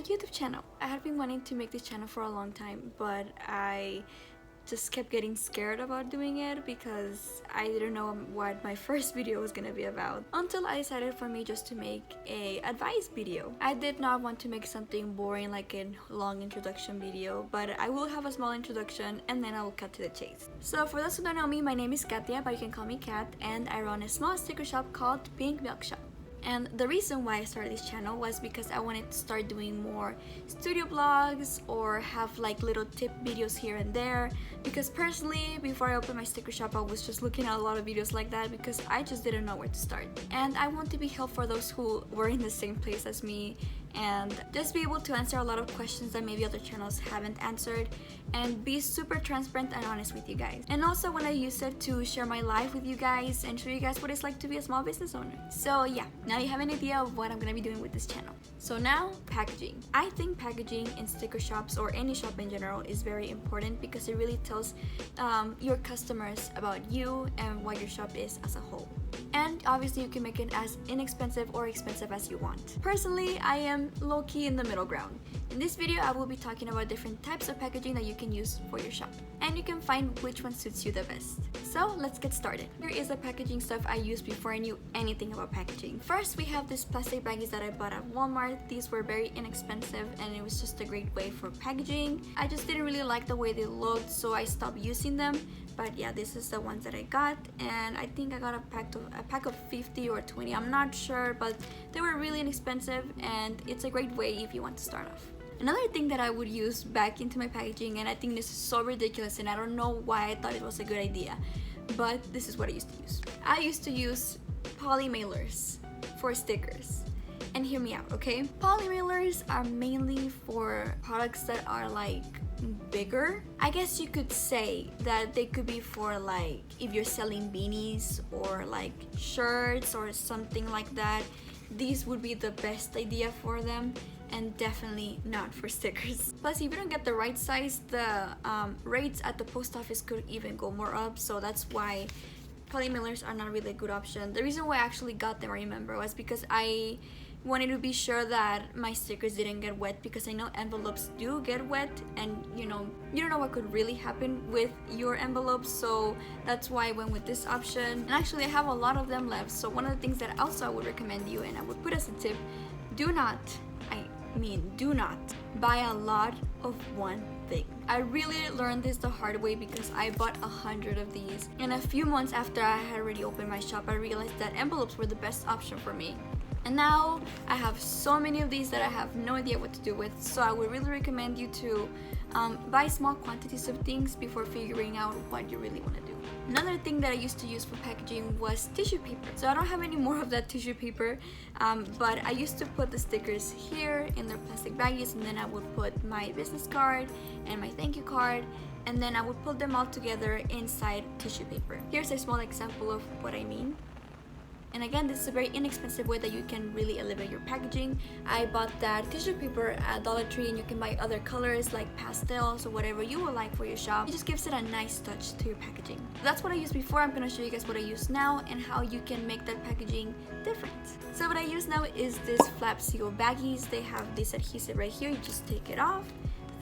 YouTube channel. I had been wanting to make this channel for a long time, but I just kept getting scared about doing it because I didn't know what my first video was gonna be about, until I decided for me just to make a advice video. I did not want to make something boring like a long introduction video, but I will have a small introduction and then I will cut to the chase. So for those who don't know me, my name is Katia, but you can call me Kat, and I run a small sticker shop called Pink Milk Shop. And the reason why I started this channel was because I wanted to start doing more studio vlogs or have like little tip videos here and there, because personally before I opened my sticker shop I was just looking at a lot of videos like that because I just didn't know where to start. And I want to be helpful for those who were in the same place as me and just be able to answer a lot of questions that maybe other channels haven't answered, and be super transparent and honest with you guys. And also when I use it to share my life with you guys and show you guys what it's like to be a small business owner. So yeah, now you have an idea of what I'm gonna be doing with this channel. So now, packaging. I think packaging in sticker shops or any shop in general is very important because it really tells your customers about you and what your shop is as a whole. And obviously you can make it as inexpensive or expensive as you want. Personally, I am low-key in the middle ground. In this video, I will be talking about different types of packaging that you can use for your shop, and you can find which one suits you the best. So let's get started. Here is the packaging stuff I used before I knew anything about packaging. First, we have these plastic baggies that I bought at Walmart. These were very inexpensive and it was just a great way for packaging. I just didn't really like the way they looked, so I stopped using them. But yeah, this is the ones that I got, and I think I got a pack of 50 or 20, I'm not sure, but they were really inexpensive and it's a great way if you want to start off. Another thing that I would use back into my packaging, and I think this is so ridiculous and I don't know why I thought it was a good idea, but this is what I used to use. I used to use poly mailers for stickers. And hear me out, okay? Poly mailers are mainly for products that are like bigger. I guess you could say that they could be for like if you're selling beanies or like shirts or something like that. These would be the best idea for them, and definitely not for stickers. Plus, if you don't get the right size, the rates at the post office could even go more up, so that's why poly mailers are not really a good option. The reason why I actually got them, I remember, was because I wanted to be sure that my stickers didn't get wet, because I know envelopes do get wet and you don't know what could really happen with your envelopes, so that's why I went with this option. And actually I have a lot of them left, so one of the things that also I would recommend you, and I would put as a tip, do not buy a lot of one thing. I really learned this the hard way because I bought 100 of these, and a few months after I had already opened my shop I realized that envelopes were the best option for me. And now I have so many of these that I have no idea what to do with, so I would really recommend you to buy small quantities of things before figuring out what you really want to do. Another thing that I used to use for packaging was tissue paper. So I don't have any more of that tissue paper, but I used to put the stickers here in their plastic baggies, and then I would put my business card and my thank you card, and then I would put them all together inside tissue paper. Here's a small example of what I mean. And again, this is a very inexpensive way that you can really elevate your packaging. I bought that tissue paper at Dollar Tree, and you can buy other colors like pastels or whatever you would like for your shop. It just gives it a nice touch to your packaging. That's what I used before. I'm gonna show you guys what I use now and how you can make that packaging different. So what I use now is this flap seal baggies. They have this adhesive right here. You just take it off,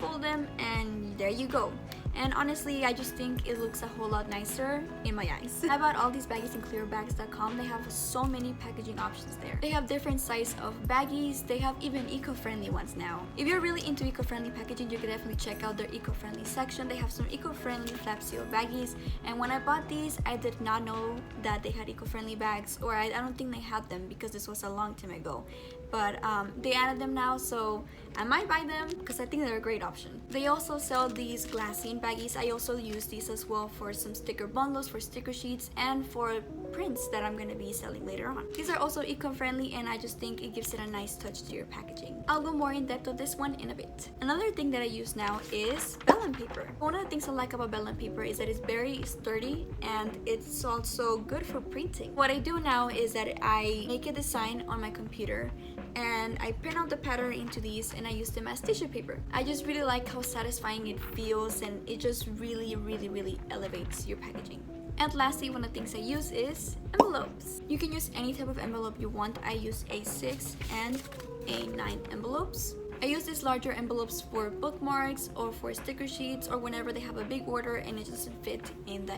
fold them, and there you go. And honestly, I just think it looks a whole lot nicer in my eyes. I bought all these baggies in clearbags.com. They have so many packaging options there. They have different size of baggies. They have even eco-friendly ones now. If you're really into eco-friendly packaging, you can definitely check out their eco-friendly section. They have some eco-friendly flap seal baggies. And when I bought these, I did not know that they had eco-friendly bags, or I don't think they had them because this was a long time ago. But they added them now, so I might buy them because I think they're a great option. They also sell these glassine baggies. I also use these as well for some sticker bundles, for sticker sheets, and for prints that I'm gonna be selling later on. These are also eco-friendly, and I just think it gives it a nice touch to your packaging. I'll go more in depth of this one in a bit. Another thing that I use now is vellum paper. One of the things I like about vellum paper is that it's very sturdy and it's also good for printing. What I do now is that I make a design on my computer and I print out the pattern into these and I use them as tissue paper. I just really like how satisfying it feels, and it just really elevates your packaging. And lastly, one of the things I use is envelopes. You can use any type of envelope you want. I use A6 and A9 envelopes. I use these larger envelopes for bookmarks or for sticker sheets or whenever they have a big order and it doesn't fit in the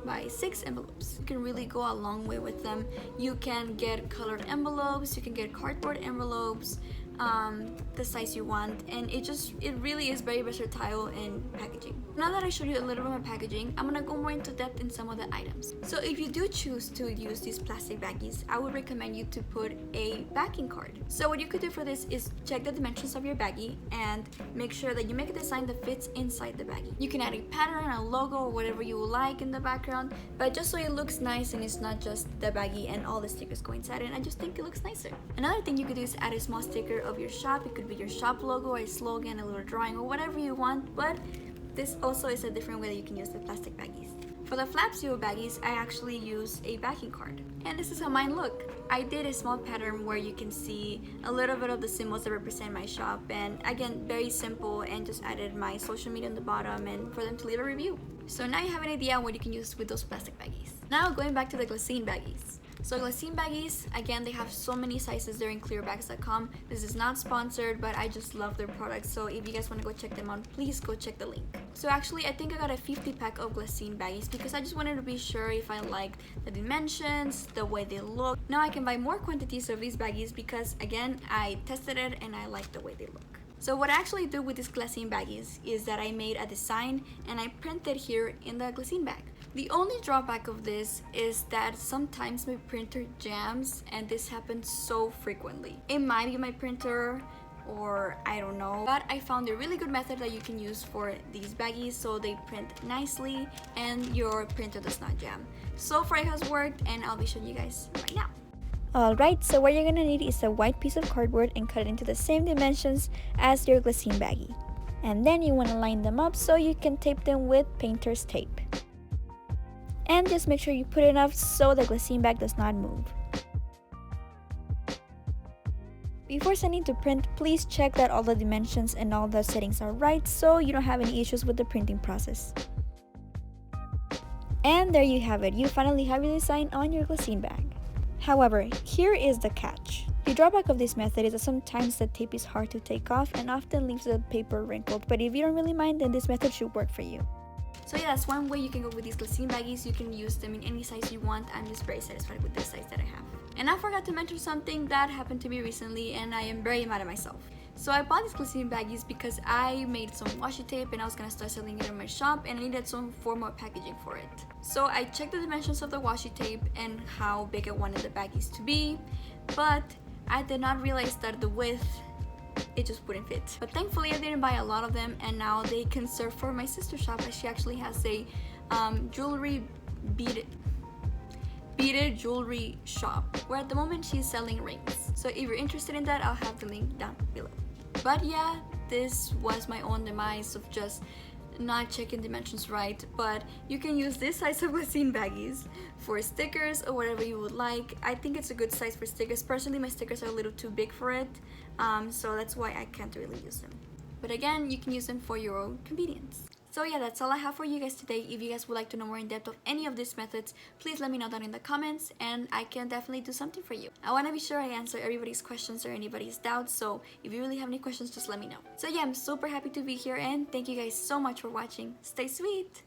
8x6 envelopes. You can really go a long way with them. You can get colored envelopes, you can get cardboard envelopes, the size you want, and it really is very versatile in packaging. Now that I showed you a little bit more packaging, I'm gonna go more into depth in some of the items. So if you do choose to use these plastic baggies, I would recommend you to put a backing card. So what you could do for this is check the dimensions of your baggie and make sure that you make a design that fits inside the baggie. You can add a pattern, a logo, or whatever you would like in the background, but just so it looks nice and it's not just the baggie and all the stickers go inside it. I just think it looks nicer. Another thing you could do is add a small sticker of your shop. It could be your shop logo, a slogan, a little drawing, or whatever you want, but this also is a different way that you can use the plastic baggies. For the flap zero baggies, I actually use a backing card. And this is how mine look. I did a small pattern where you can see a little bit of the symbols that represent my shop, and again, very simple, and just added my social media on the bottom and for them to leave a review. So now you have an idea on what you can use with those plastic baggies. Now going back to the Glassine baggies. So Glassine baggies, again, they have so many sizes. They're in clearbags.com. This is not sponsored, but I just love their products. So if you guys want to go check them out, please go check the link. So actually, I think I got a 50 pack of Glassine baggies because I just wanted to be sure if I liked the dimensions, the way they look. Now I can buy more quantities of these baggies because, again, I tested it and I like the way they look. So what I actually do with these Glassine baggies is that I made a design and I printed here in the Glassine bag. The only drawback of this is that sometimes my printer jams, and this happens so frequently. It might be my printer, or I don't know, but I found a really good method that you can use for these baggies so they print nicely and your printer does not jam. So far it has worked, and I'll be showing you guys right now. Alright, so what you're gonna need is a white piece of cardboard and cut it into the same dimensions as your Glassine baggie. And then you want to line them up so you can tape them with painter's tape. And just make sure you put enough so the Glassine bag does not move. Before sending to print, please check that all the dimensions and all the settings are right so you don't have any issues with the printing process. And there you have it, you finally have your design on your Glassine bag. However, here is the catch. The drawback of this method is that sometimes the tape is hard to take off and often leaves the paper wrinkled, but if you don't really mind, then this method should work for you. So yeah, that's one way you can go with these Glassine baggies. You can use them in any size you want. I'm just very satisfied with this size that I have. And I forgot to mention something that happened to me recently and I am very mad at myself. So I bought these Glassine baggies because I made some washi tape and I was gonna start selling it in my shop and I needed some form of packaging for it. So I checked the dimensions of the washi tape and how big I wanted the baggies to be, but I did not realize that the width, it just wouldn't fit. But thankfully I didn't buy a lot of them and now they can serve for my sister's shop as she actually has a jewelry beaded jewelry shop where at the moment she's selling rings. So if you're interested in that, I'll have the link down below. But yeah, this was my own demise of just not checking dimensions right, but you can use this size of Glassine baggies for stickers or whatever you would like. I think it's a good size for stickers. Personally, my stickers are a little too big for it, so that's why I can't really use them. But again, you can use them for your own convenience. So yeah, that's all I have for you guys today. If you guys would like to know more in depth of any of these methods, please let me know down in the comments and I can definitely do something for you. I want to be sure I answer everybody's questions or anybody's doubts, so if you really have any questions, just let me know. So yeah, I'm super happy to be here and thank you guys so much for watching. Stay sweet!